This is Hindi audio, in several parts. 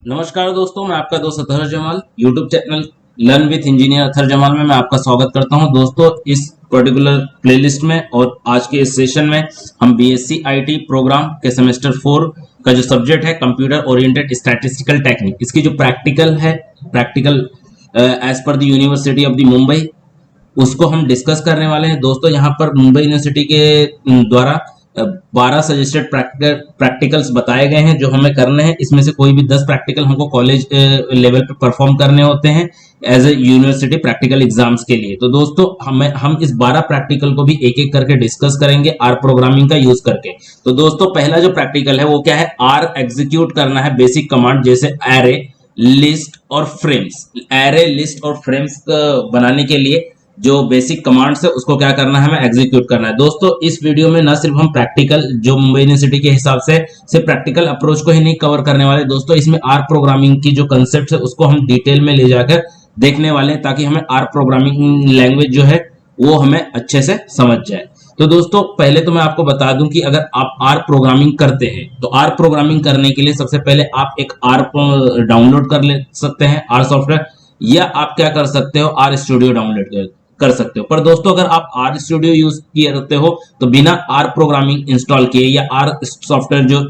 नमस्कार दोस्तों, मैं आपका दोस्त Athar Jamal YouTube channel learn with engineer Athar Jamal में मैं आपका स्वागत करता हूं। दोस्तों, इस पर्टिकुलर प्लेलिस्ट में और आज के इस सेशन में हम बीएससी आईटी प्रोग्राम के सेमेस्टर 4 का जो सब्जेक्ट है कंप्यूटर ओरिएंटेड स्टैटिस्टिकल टेक्निक, इसकी जो practical as per the university of the Mumbai, उसको हम डिस्कस करने वाले हैं। दोस्तों, यहाँ पर मुंबई यूनिवर्सिटी के द्वारा 12 सजेस्टेड प्रैक्टिकल्स बताए गए हैं जो हमें करने हैं। इसमें से कोई भी 10 प्रैक्टिकल हमको कॉलेज लेवल पे परफॉर्म करने होते हैं as a university practical exams के लिए। तो दोस्तों, हम इस 12 प्रैक्टिकल को भी एक एक करके डिस्कस करेंगे आर प्रोग्रामिंग का यूज करके। तो दोस्तों, पहला जो प्रैक्टिकल है वो क्या है, आर एग्जीक्यूट करना है बेसिक कमांड जैसे एरे, लिस्ट और फ्रेम्स। एरे, लिस्ट और फ्रेम्स बनाने के लिए जो बेसिक कमांड्स है उसको क्या करना है, हमें एग्जीक्यूट करना है। दोस्तों, इस वीडियो में न सिर्फ हम प्रैक्टिकल जो मुंबई यूनिवर्सिटी के हिसाब से सिर्फ प्रैक्टिकल अप्रोच को ही नहीं कवर करने वाले दोस्तों, इसमें आर प्रोग्रामिंग की जो कंसेप्ट है उसको हम डिटेल में ले जाकर देखने वाले हैं ताकि हमें आर प्रोग्रामिंग लैंग्वेज जो है वो हमें अच्छे से समझ जाए। तो दोस्तों, पहले तो मैं आपको बता दूं कि अगर आप आर प्रोग्रामिंग करते हैं तो आर प्रोग्रामिंग करने के लिए सबसे पहले आप एक आर डाउनलोड कर ले सकते हैं, आर सॉफ्टवेयर, या आप क्या कर सकते हो, आर स्टूडियो डाउनलोड कर सकते हो। पर दोस्तों, अगर आप आर स्टूडियो यूज करते हो तो बिना आर प्रोग्रामिंग इंस्टॉल किए या आर सॉफ्टवेयर जो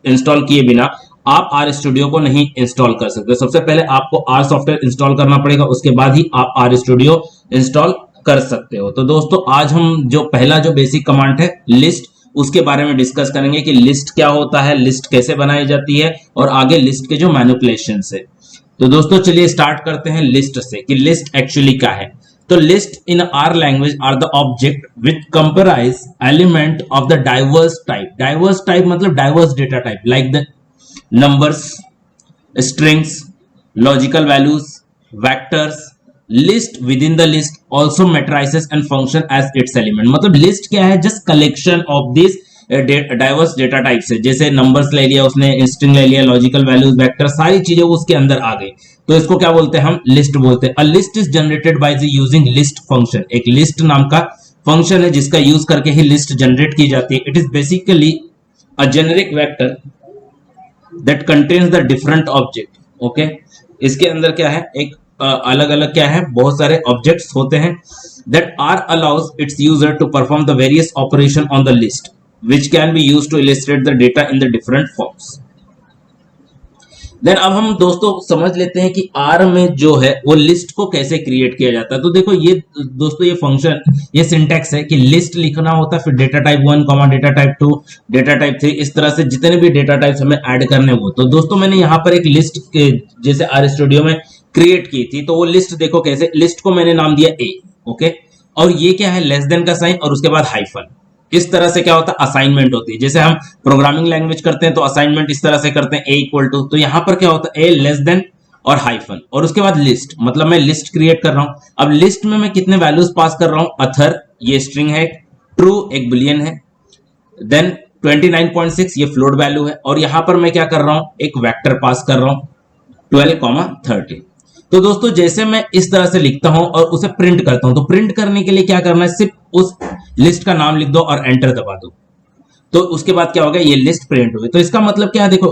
इंस्टॉल किए बिना आप आर स्टूडियो को नहीं इंस्टॉल कर सकते। सबसे पहले आपको आर सॉफ्टवेयर इंस्टॉल करना पड़ेगा, उसके बाद ही आप आर स्टूडियो इंस्टॉल कर सकते हो। तो दोस्तों, आज हम जो पहला जो बेसिक कमांड है लिस्ट, उसके बारे में डिस्कस करेंगे कि लिस्ट क्या होता है, लिस्ट कैसे बनाई जाती है और आगे लिस्ट के जो मैनिपुलेशन है। तो दोस्तों, चलिए स्टार्ट करते हैं लिस्ट से कि लिस्ट एक्चुअली क्या है। तो list in R language are the object which comprise element of the diverse type. Diverse type मतलब diverse data type like the numbers, strings, logical values, vectors. List within the list also matrices and function as its element. मतलब लिस्ट क्या है, just collection of this diverse data type से, जैसे नंबर्स ले लिया उसने, स्ट्रिंग ले लिया, लॉजिकल वैल्यूज, वेक्टर, सारी चीजें उसके अंदर आ गई, तो इसको क्या बोलते हैं, हम लिस्ट बोलते हैं। A list is generated by using list function. एक लिस्ट नाम का फंक्शन है जिसका यूज करके ही लिस्ट जनरेट की जाती है। It is basically a generic vector that contains the different object. Okay, इसके अंदर क्या है, एक अलग अलग क्या है, बहुत सारे ऑब्जेक्ट्स होते हैं that are allows its user to perform the various operation on the list which can be used to illustrate the data in the different forms. Then अब हम दोस्तों समझ लेते हैं कि R में जो है वो लिस्ट को कैसे क्रिएट किया जाता है। तो देखो ये दोस्तों, ये फंक्शन, ये सिंटैक्स है कि लिस्ट लिखना होता है, फिर data type 1, data type 2, data type 3, इस तरह से जितने भी डेटा टाइप्स हमें ऐड करने हो। तो दोस्तों, मैंने यहाँ पर एक लिस्ट के जैसे आर स्टूडियो में क्रिएट की थी, तो वो लिस्ट देखो कैसे, लिस्ट को मैंने नाम दिया ए। ओके, और ये क्या है, लेस देन का साइन और उसके बाद हाइफन। इस तरह से क्या होता है, असाइनमेंट होती है। जैसे हम प्रोग्रामिंग लैंग्वेज करते हैं तो असाइनमेंट इस तरह से करते हैं, ए इक्वल टू, तो यहां पर क्या होता है, ए लेस देन और हाइफन और उसके बाद लिस्ट, मतलब मैं लिस्ट क्रिएट कर रहा हूं। अब लिस्ट में मैं कितने वैल्यूज पास कर रहा हूं, अथर ये स्ट्रिंग है, ट्रू एक बुलियन है, देन 29.6 ये फ्लोट वैल्यू है, और यहां पर मैं क्या कर रहा हूं, एक वेक्टर पास कर रहा हूं 12, 30। तो दोस्तों, जैसे मैं इस तरह से लिखता हूं और उसे प्रिंट करता हूं, तो प्रिंट करने के लिए क्या करना है, सिर्फ उस लिस्ट का नाम लिख दो और एंटर दबा दो, तो उसके बाद क्या होगा, ये लिस्ट प्रिंट होगी। तो इसका मतलब क्या है, देखो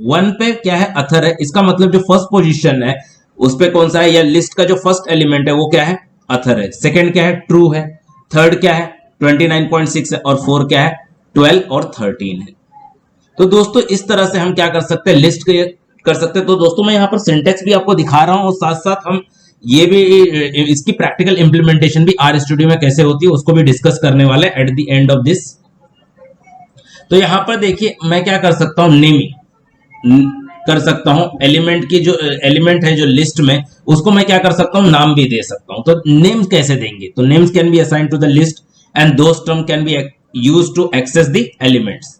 1 पे क्या है, अथर है, इसका मतलब जो फर्स्ट पोजीशन है उस पे कौन सा है, या लिस्ट का जो फर्स्ट एलिमेंट है वो क्या है, अथर है। सेकंड क्या है, ट्रू है। थर्ड क्या है, 29.6 है, और 4 क्या है, 12 और 13 है। तो दोस्तों, इस तरह से हम क्या कर सकते हैं, लिस्ट कर सकते हैं। तो दोस्तों, मैं यहाँ पर सिंटेक्स भी आपको दिखा रहा हूं और साथ साथ हम ये भी इसकी प्रैक्टिकल इंप्लीमेंटेशन भी आर स्टूडियो में कैसे होती है उसको भी डिस्कस करने वाले at the end of this. तो यहां पर देखिए, मैं क्या कर सकता हूं, नेमिंग कर सकता हूं, एलिमेंट की जो एलिमेंट है जो लिस्ट में, उसको मैं क्या कर सकता हूं, नाम भी दे सकता हूं। तो नेम्स कैसे देंगे, तो names can be assign to the list and those term can be used to access the elements.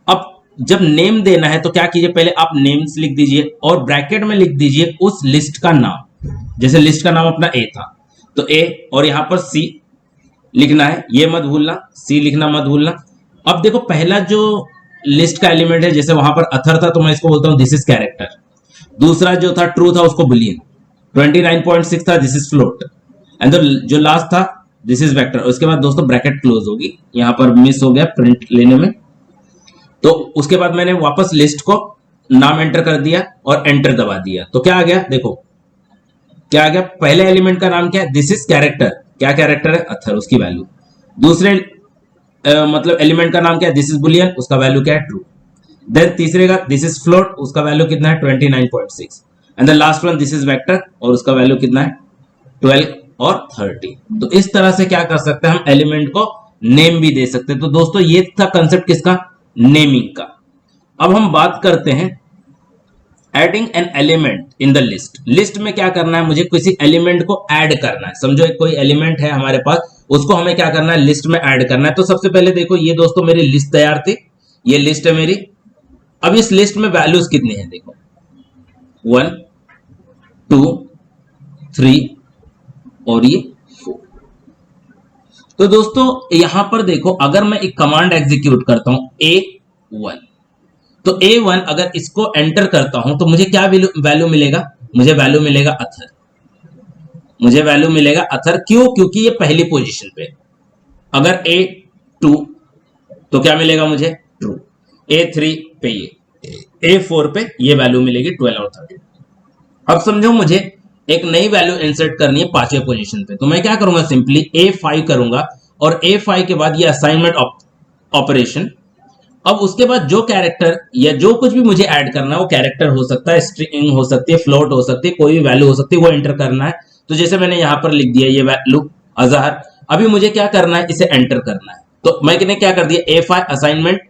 अब जब नेम देना है तो क्या कीजिए, पहले आप नेम्स लिख दीजिए और ब्रैकेट में लिख दीजिए उस लिस्ट का नाम। जैसे लिस्ट का नाम अपना ए था, तो ए, और यहां पर सी लिखना है, ये मत भूलना, सी लिखना मत भूलना। अब देखो, पहला जो लिस्ट का एलिमेंट है, जैसे वहां पर अथर था तो मैं इसको बोलता हूं दिस इज कैरेक्टर। दूसरा जो था ट्रू था उसको बुलियन, 29.6 था दिस इज फ्लोट, एंड जो लास्ट था दिस इज वेक्टर। उसके बाद दोस्तों ब्रैकेट क्लोज होगी, यहां पर मिस हो गया प्रिंट लेने में। तो उसके बाद मैंने वापस लिस्ट को नाम एंटर कर दिया और एंटर दबा दिया, तो क्या आ गया, देखो क्या आ गया, पहले एलिमेंट का नाम क्या है, दिस इज कैरेक्टर, क्या कैरेक्टर है, अथर, उसकी वैल्यू। दूसरे मतलब एलिमेंट का नाम क्या है, दिस इज बुलियन, उसका वैल्यू क्या है, ट्रू। देन तीसरे का दिस इज फ्लोट, उसका वैल्यू कितना है, 29.6। And the last one this is vector, और उसका वैल्यू कितना है, 12 और 30। तो इस तरह से क्या कर सकते हैं, हम एलिमेंट को नेम भी दे सकते हैं। तो दोस्तों ये था कंसेप्ट किसका, नेमिंग का। अब हम बात करते हैं adding an element in the list. List में क्या करना है, मुझे किसी एलिमेंट को ऐड करना है। समझो एक कोई एलिमेंट है हमारे पास, उसको हमें क्या करना है, लिस्ट में ऐड करना है। तो सबसे पहले देखो ये दोस्तों मेरी लिस्ट तैयार थी, ये लिस्ट है मेरी। अब इस लिस्ट में वैल्यूज कितनी है, देखो 1 2 3 और ये 4। तो दोस्तों यहां पर देखो, अगर मैं एक कमांड एग्जीक्यूट करता हूं A1, तो A1 अगर इसको एंटर करता हूं तो मुझे क्या वैल्यू मिलेगा, मुझे वैल्यू मिलेगा अथर, मुझे वैल्यू मिलेगा अथर। क्यों, क्योंकि ये पहली पोजीशन पे। अगर A2 तो क्या मिलेगा मुझे, ट्रू। A3 पे ये, A4 पे ये वैल्यू मिलेगी 12 और 13। अब समझो मुझे एक नई वैल्यू इंसर्ट करनी है पांचवें पोजीशन पे, तो मैं क्या करूंगा, सिंपली A5 करूंगा और A5 के बाद ये असाइनमेंट ऑपरेशन। अब उसके बाद जो कैरेक्टर या जो कुछ भी मुझे ऐड करना है, वो कैरेक्टर हो सकता है, स्ट्रिंग हो सकती है, फ्लोट हो सकती है, कोई भी वैल्यू हो सकती है, वो एंटर करना है। तो जैसे मैंने यहां पर लिख दिया ये वैल्यू अजहर, अभी मुझे क्या करना है, इसे एंटर करना है। तो मैंने क्या कर दिया, A5 असाइनमेंट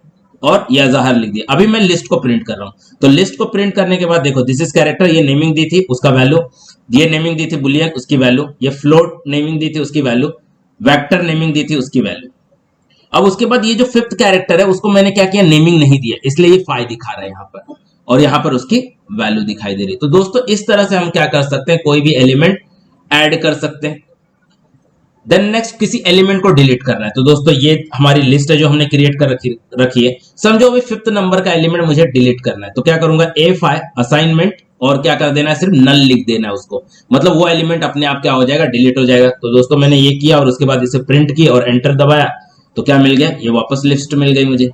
और ये अजहर लिख दिया। अभी मैं लिस्ट को प्रिंट कर रहा हूं, तो लिस्ट को प्रिंट करने के बाद देखो दिस इज कैरेक्टर, ये नेमिंग दी थी उसका वैल्यू, ये नेमिंग दी थी बुलियन उसकी वैल्यू, ये फ्लोट नेमिंग दी थी उसकी वैल्यू, वेक्टर नेमिंग दी थी उसकी वैल्यू। अब उसके बाद ये जो फिफ्थ कैरेक्टर है उसको मैंने क्या किया, नेमिंग नहीं दिया, इसलिए ये 5 दिखा रहा है यहां पर, और यहां पर उसकी वैल्यू दिखाई दे रही है। तो दोस्तों इस तरह से हम क्या कर सकते हैं, कोई भी एलिमेंट ऐड कर सकते हैं। देन नेक्स्ट, किसी एलिमेंट को डिलीट करना है। तो दोस्तों ये हमारी लिस्ट है जो हमने क्रिएट कर रखी है। समझो अभी फिफ्थ नंबर का एलिमेंट मुझे डिलीट करना है, तो क्या करूंगा, A5 असाइनमेंट और क्या कर देना है, सिर्फ नल लिख देना है उसको, मतलब वो एलिमेंट अपने आप क्या हो जाएगा, डिलीट हो जाएगा। तो दोस्तों मैंने ये किया और उसके बाद इसे प्रिंट किया और एंटर दबाया, तो क्या मिल गया, ये वापस लिस्ट मिल गई मुझे।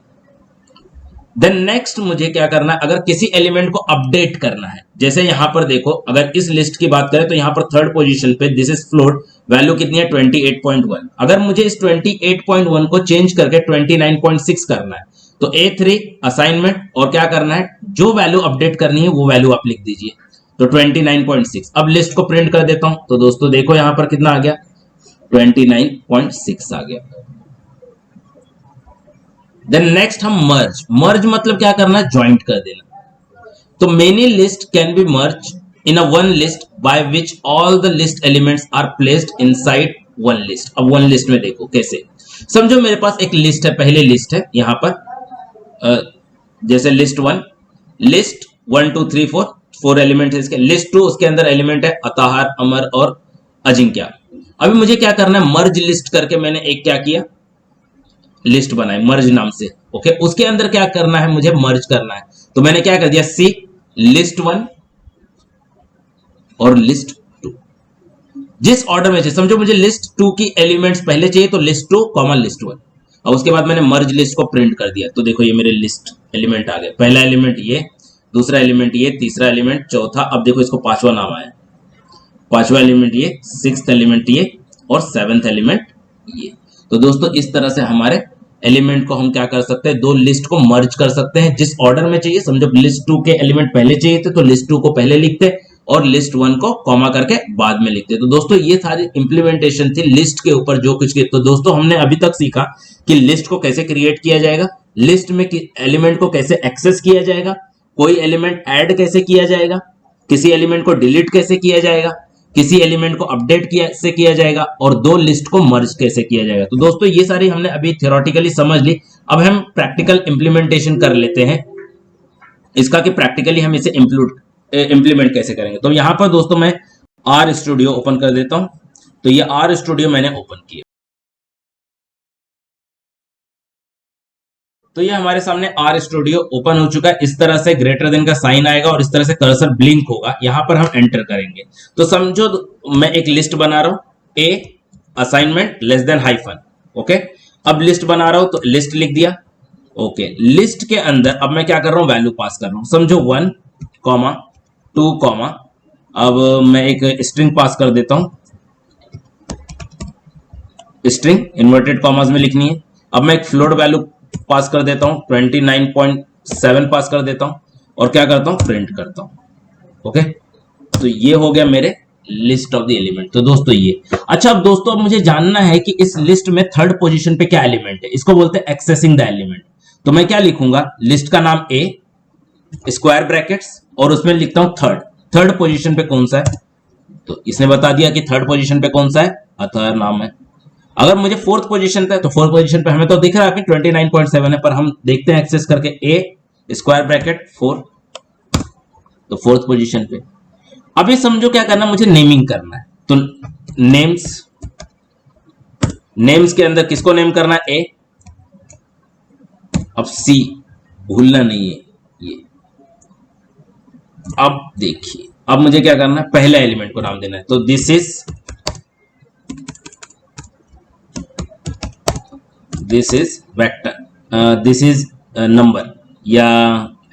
देन नेक्स्ट मुझे क्या करना है, अगर किसी एलिमेंट को अपडेट करना है, जैसे यहां पर देखो अगर इस लिस्ट की बात करें तो यहां पर थर्ड पोजीशन पे दिस इज फ्लोट, वैल्यू कितनी है 28.1। अगर मुझे इस 28.1 को चेंज करके 29.6 करना है, तो A3 असाइनमेंट और क्या करना है, जो वैल्यू अपडेट करनी है वो वैल्यू आप लिख दीजिए, तो 29.6। अब लिस्ट को प्रिंट कर देता हूं, तो दोस्तों देखो यहां पर कितना आ गया, 29.6 आ गया। देन नेक्स्ट हम मर्ज, मर्ज मतलब क्या करना है, ज्वाइंट कर देना। तो many list can be merge in a one list by which all the list elements are placed inside one list. अब वन लिस्ट में देखो कैसे, समझो मेरे पास एक लिस्ट है, पहले लिस्ट है यहां पर जैसे लिस्ट 1, लिस्ट 1 2 3 4, 4 एलिमेंट है इसके। लिस्ट 2 उसके अंदर एलिमेंट है अताहार, अमर और अजिंक्य। अभी मुझे क्या करना है, मर्ज लिस्ट करके मैंने एक क्या किया, लिस्ट बनाए मर्ज नाम से। ओके, उसके अंदर क्या करना है, मुझे मर्ज करना है, तो मैंने क्या कर दिया, सी लिस्ट 1 और लिस्ट 2 जिस ऑर्डर में चाहिए। समझो मुझे लिस्ट 2 की एलिमेंट्स पहले चाहिए, तो लिस्ट 2 कॉमा लिस्ट 1, और उसके बाद मैंने मर्ज लिस्ट को प्रिंट कर दिया। तो देखो ये मेरे लिस्ट एलिमेंट आ गए, पहला एलिमेंट ये, दूसरा एलिमेंट ये, तीसरा एलिमेंट, चौथा, अब देखो इसको पांचवा नाम आया, पांचवा एलिमेंट ये, सिक्स्थ एलिमेंट ये और सेवेंथ एलिमेंट ये। तो दोस्तों इस तरह से हमारे एलिमेंट को हम क्या कर सकते हैं, दो लिस्ट को मर्ज कर सकते हैं जिस ऑर्डर में चाहिए। समझो लिस्ट 2 के एलिमेंट पहले चाहिए थे, तो लिस्ट 2 को पहले लिखते और लिस्ट 1 को कॉमा करके बाद में लिखते। तो दोस्तों ये सारी इंप्लीमेंटेशन थी लिस्ट के ऊपर जो कुछ की। तो दोस्तों हमने अभी तक सीखा कि लिस्ट को कैसे क्रिएट किया जाएगा, लिस्ट में एलिमेंट को कैसे एक्सेस किया जाएगा, कोई एलिमेंट ऐड कैसे किया जाएगा, किसी एलिमेंट को डिलीट कैसे किया जाएगा, किसी एलिमेंट को अपडेट कैसे किया जाएगा, और दो लिस्ट को मर्ज कैसे किया जाएगा। तो दोस्तों ये सारी हमने अभी थ्योरेटिकली समझ ली। अब हम प्रैक्टिकल इंप्लीमेंटेशन कर लेते हैं इसका, कि प्रैक्टिकली हम इसे इंप्लीमेंट कैसे करेंगे। तो यहां पर दोस्तों मैं आर स्टूडियो ओपन कर देता हूं। तो ये आर स्टूडियो मैंने ओपन किया, तो ये हमारे सामने आर स्टूडियो ओपन हो चुका है। इस तरह से ग्रेटर देन का साइन आएगा और इस तरह से कर्सर ब्लिंक होगा, यहां पर हम एंटर करेंगे। तो समझो मैं एक लिस्ट बना रहा हूं, a assignment less than hyphen. Okay, अब लिस्ट बना रहा हूं तो लिस्ट लिख दिया, ओके, लिस्ट के अंदर अब मैं क्या कर रहा हूं, वैल्यू पास कर रहा हूं। समझो 1 कॉमा 2 कॉमा, अब मैं एक स्ट्रिंग पास कर देता हूं, स्ट्रिंग इन्वर्टेड कॉमास में लिखनी है। अब मैं एक फ्लोट वैल्यू पास कर देता हूं, 29.7 पास कर देता हूं और क्या करता हूं, प्रिंट करता हूं। ओके, तो ये हो गया मेरे लिस्ट ऑफ द एलिमेंट। तो दोस्तों ये, अच्छा अब दोस्तों अब मुझे जानना है कि इस लिस्ट में थर्ड पोजीशन पे क्या एलिमेंट है, इसको बोलते हैं एक्सेसिंग द एलिमेंट। तो मैं क्या लिखूंगा, लिस्ट का नाम ए, स्क्वायर ब्रैकेट्स और उसमें लिखता हूं थर्ड। थर्ड पोजीशन पे कौन सा है, तो इसने बता दिया कि थर्ड पोजीशन पे कौन सा है, अतः नाम है। अगर मुझे फोर्थ पोजीशन पे, तो फोर्थ पोजीशन पे हमें तो दिख रहा है कि 29.7 है, पर हम देखते हैं एक्सेस करके, ए स्क्वायर ब्रैकेट 4, तो फोर्थ पोजीशन पे। अभी समझो क्या करना, मुझे नेमिंग करना है। तो नेम्स के अंदर किसको नेम करना है, ए। अब सी भूलना नहीं है ये। अब देखिए, अब मुझे क्या करना है, पहले एलिमेंट को नाम देना है। तो this is vector, this is number या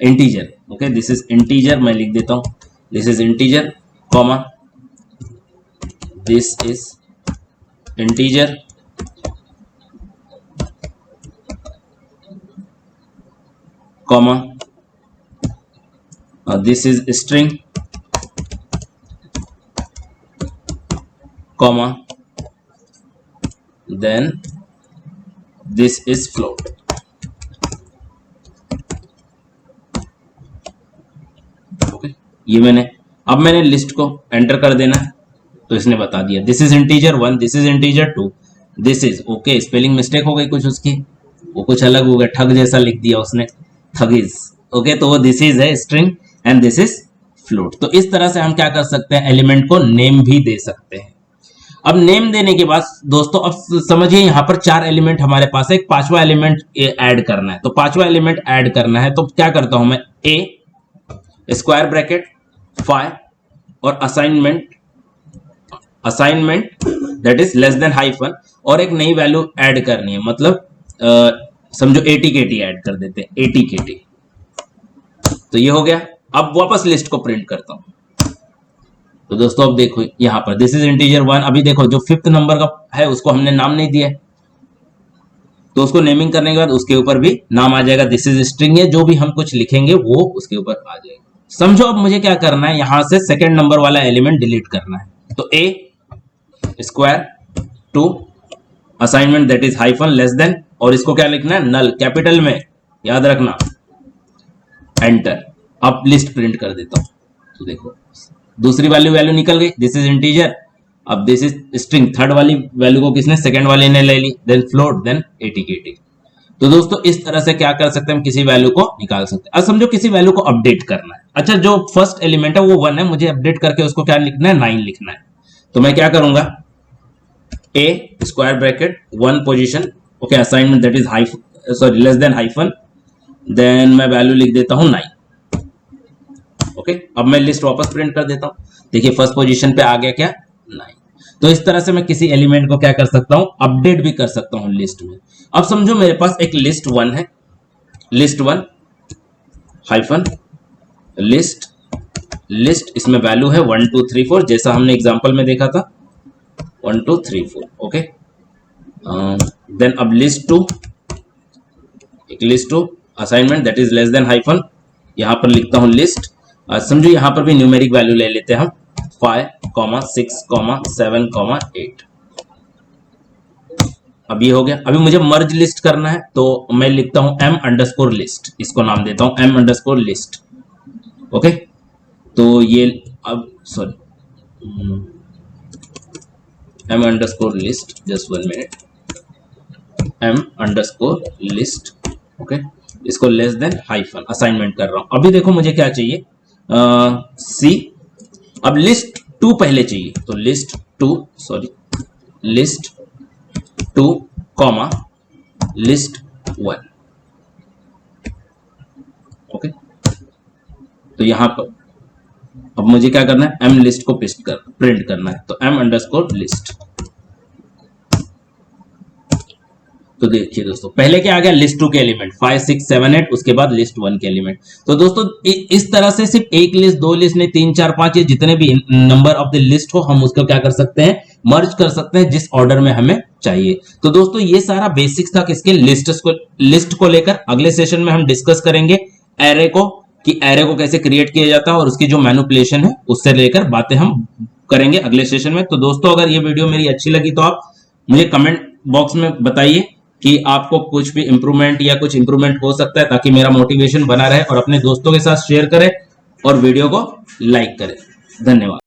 integer. Okay, this is integer, मैं लिख देता हूं this is integer comma this is integer comma this is string comma then this is float. Okay, ये अब मैंने लिस्ट को एंटर कर देना है। तो इसने बता दिया this is integer 1, this is integer 2, this is, okay spelling mistake हो गई कुछ उसकी, वो कुछ अलग हो गया, ठग जैसा लिख दिया उसने, ठगिस। ओके, तो वो दिस इज है string and this is float. तो इस तरह से हम क्या कर सकते हैं, एलिमेंट को नेम भी दे सकते हैं। अब नेम देने के बाद दोस्तों अब समझिए यहां पर 4 एलिमेंट हमारे पास है, एक पांचवा एलिमेंट ऐड करना है। तो पांचवा एलिमेंट ऐड करना है तो क्या करता हूं मैं, ए स्क्वायर ब्रैकेट 5 और assignment that is less than hyphen, और एक नई वैल्यू ऐड करनी है, मतलब समझो एटीकेटी ऐड कर देते हैं, एटीकेटी। तो ये हो गया। अब वापस लिस्ट को प्रिंट करता हूं। तो दोस्तों अब देखो यहां पर दिस इज इंटीजर 1, अभी देखो जो 5th नंबर का है उसको हमने नाम नहीं दिया है, तो उसको नेमिंग करने के बाद उसके ऊपर भी नाम आ जाएगा, दिस इज स्ट्रिंग है, जो भी हम कुछ लिखेंगे वो उसके ऊपर आ जाएगा। समझो अब मुझे क्या करना है, यहां से सेकंड नंबर वाला एलिमेंट डिलीट करना है। तो a square 2 assignment that is hyphen less than, और इसको क्या लिखना है, नल कैपिटल में, याद रखना, एंटर। अब लिस्ट प्रिंट कर देता हूं। तो देखो दूसरी वैल्यू निकल गई, दिस इज इंटीजर, अब दिस इज स्ट्रिंग, थर्ड वाली वैल्यू को किसने, सेकंड वाले ने ले ली, देन फ्लोट, देन एटीकेटी। तो दोस्तों इस तरह से क्या कर सकते हैं, हम किसी वैल्यू को निकाल सकते हैं। अब समझो किसी वैल्यू को अपडेट करना है। अच्छा, जो फर्स्ट एलिमेंट है वो 1 है, मुझे अपडेट करके उसको क्या लिखना है, 9 लिखना है। तो मैं क्या करूंगा, a square bracket 1 position, okay assignment that is hyphen, sorry less than hyphen, then मैं वैल्यू लिख देता हूं 9। ओके, अब मैं लिस्ट वापस प्रिंट कर देता हूं। देखिए फर्स्ट पोजीशन पे आ गया क्या, 9। तो इस तरह से मैं किसी एलिमेंट को क्या कर सकता हूं, अपडेट भी कर सकता हूं लिस्ट में। अब समझो मेरे पास एक लिस्ट 1 है, लिस्ट 1 हाइफन लिस्ट, इसमें वैल्यू है 1 2 3 4, जैसा हमने एग्जांपल में देखा था 1 2 3 4। ओके, देन अब लिस्ट 2, एक list 2 assignment that is less than hyphen, यहां पर लिखता हूं लिस्ट। समझो यहां पर भी न्यूमेरिक वैल्यू ले लेते हैं हम, 5 6 7 8। अब ये हो गया। अभी मुझे मर्ज लिस्ट करना है, तो मैं लिखता हूं m अंडरस्कोर लिस्ट, इसको नाम देता हूं m अंडरस्कोर लिस्ट। ओके, तो ये अब sorry m underscore list, just 1 minute, m underscore list. Okay, इसको लेस देन हाइफन असाइनमेंट कर रहा हूं। अभी देखो मुझे क्या चाहिए, सी, अब लिस्ट 2 पहले चाहिए, तो लिस्ट 2 कॉमा लिस्ट 1। ओके, तो यहां पर अब मुझे क्या करना है, m लिस्ट को प्रिंट करना है, तो m अंडरस्कोर लिस्ट। तो देखिए दोस्तों, पहले क्या आ गया, लिस्ट 2 के एलिमेंट 5 6 7 8, उसके बाद लिस्ट 1 के एलिमेंट। तो दोस्तों इस तरह से सिर्फ एक लिस्ट, दो लिस्ट नहीं, 3 4 5, ये जितने भी नंबर ऑफ द लिस्ट हो, हम उसको क्या कर सकते हैं, मर्ज कर सकते हैं जिस ऑर्डर में हमें चाहिए। तो दोस्तों ये सारा बेसिक्स था किसके, लिस्ट को लेकर। अगले सेशन में हम डिस्कस करेंगे एरे को, कि एरे को कैसे क्रिएट किया जाता है और उसकी जो मैनिपुलेशन है उससे लेकर बातें हम करेंगे अगले सेशन में। तो दोस्तों अगर ये वीडियो मेरी अच्छी लगी तो आप मुझे कमेंट बॉक्स में बताइए कि आपको कुछ भी इंप्रूवमेंट या कुछ इंप्रूवमेंट हो सकता है, ताकि मेरा मोटिवेशन बना रहे, और अपने दोस्तों के साथ शेयर करें और वीडियो को लाइक करें। धन्यवाद।